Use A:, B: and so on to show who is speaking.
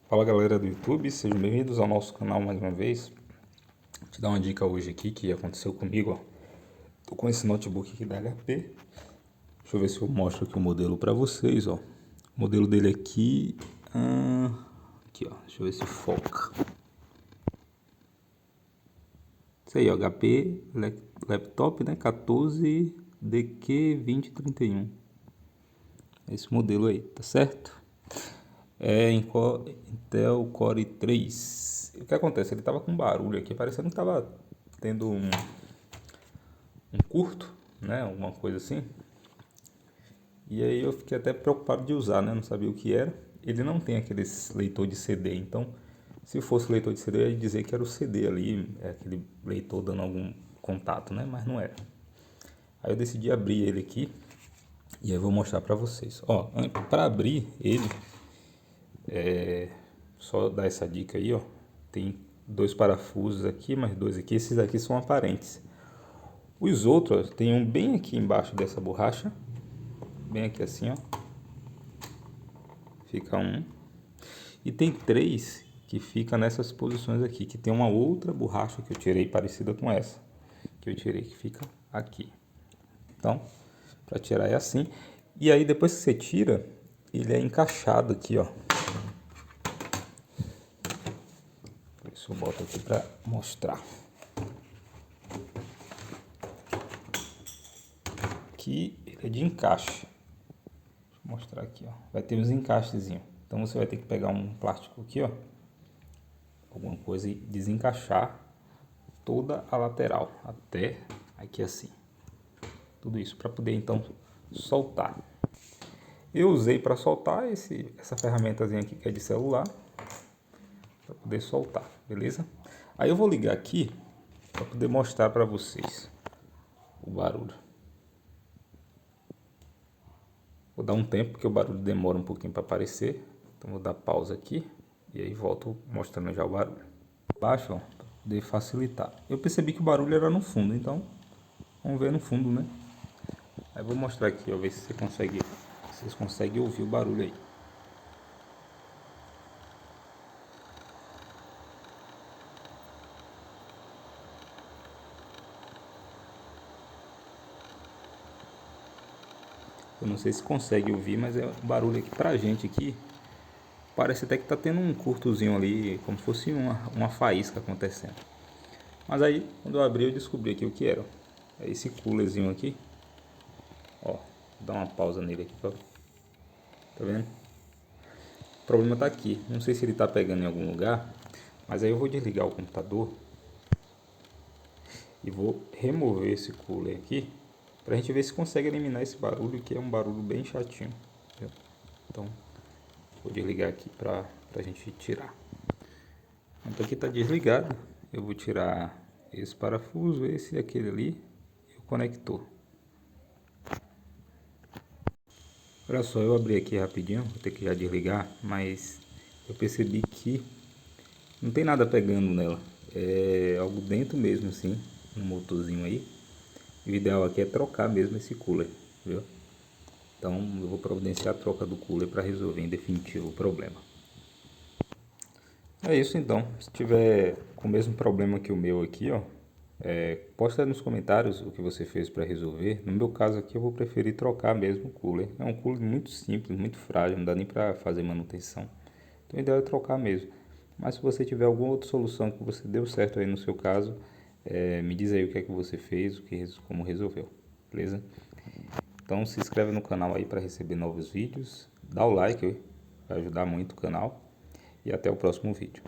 A: Fala galera do YouTube, sejam bem-vindos ao nosso canal mais uma vez. Vou te dar uma dica hoje aqui que aconteceu comigo, ó. Tô com esse notebook aqui da HP. Deixa eu ver se eu mostro aqui o modelo para vocês, ó. O modelo dele aqui, aqui, ó. Deixa eu ver se foca. Isso aí, ó, HP Laptop, né? 14DQ2031. Esse modelo aí, tá certo? É Intel Core 3. O que acontece? Ele tava com barulho aqui, parecendo que tava tendo um curto, né? Alguma coisa assim. E aí eu fiquei até preocupado de usar, né? Não sabia o que era. Ele não tem aquele leitor de CD, então se fosse leitor de CD eu ia dizer que era o CD ali, aquele leitor dando algum contato, né? Mas não era. Aí eu decidi abrir ele aqui e aí eu vou mostrar pra vocês. Ó, para abrir ele, só dar essa dica aí, ó. Tem dois parafusos aqui, mais dois aqui. Esses aqui são aparentes. Os outros, ó, tem um bem aqui embaixo dessa borracha. Bem aqui assim, ó. Fica um. E tem três que fica nessas posições aqui. Que tem uma outra borracha que eu tirei parecida com essa. Que eu tirei que fica aqui. Então, para tirar é assim. E aí depois que você tira, ele é encaixado aqui, ó. Deixa eu botar aqui para mostrar. Aqui ele é de encaixe. Deixa eu mostrar aqui, ó. Vai ter uns encaixezinhos. Então você vai ter que pegar um plástico aqui, ó. Alguma coisa e desencaixar toda a lateral até aqui assim. Tudo isso para poder então soltar. Eu usei para soltar essa ferramentazinha aqui que é de celular. Para poder soltar, beleza? Aí eu vou ligar aqui para poder mostrar para vocês o barulho. Vou dar um tempo porque o barulho demora um pouquinho para aparecer. Então vou dar pausa aqui e aí volto mostrando já o barulho. Baixo, ó, para poder facilitar. Eu percebi que o barulho era no fundo, então vamos ver no fundo, né? Aí vou mostrar aqui, ó, ver se vocês conseguem ouvir o barulho aí. Eu não sei se consegue ouvir, mas é um barulho aqui pra gente aqui. Parece até que tá tendo um curtozinho ali, como se fosse uma faísca acontecendo. Mas aí, quando eu abri, eu descobri aqui o que era. É esse coolerzinho aqui. Ó, vou dar uma pausa nele aqui, tá vendo? O problema tá aqui. Não sei se ele tá pegando em algum lugar, mas aí eu vou desligar o computador e vou remover esse cooler aqui pra gente ver se consegue eliminar esse barulho, que é um barulho bem chatinho. Entendeu? Então, vou desligar aqui pra gente tirar. Então aqui tá desligado. Eu vou tirar esse parafuso, esse e aquele ali e o conector. Olha só, eu abri aqui rapidinho, vou ter que já desligar, mas eu percebi que não tem nada pegando nela. É algo dentro mesmo assim, no motorzinho aí. E o ideal aqui é trocar mesmo esse cooler, viu? Então eu vou providenciar a troca do cooler para resolver em definitivo o problema. É isso então. Se tiver com o mesmo problema que o meu aqui, ó, posta aí nos comentários o que você fez para resolver. No meu caso aqui eu vou preferir trocar mesmo o cooler. É um cooler muito simples, muito frágil, não dá nem para fazer manutenção. Então o ideal é trocar mesmo. Mas se você tiver alguma outra solução que você deu certo aí no seu caso, me diz aí o que é que você fez, como resolveu, beleza? Então se inscreve no canal aí para receber novos vídeos, dá o like, vai ajudar muito o canal e até o próximo vídeo.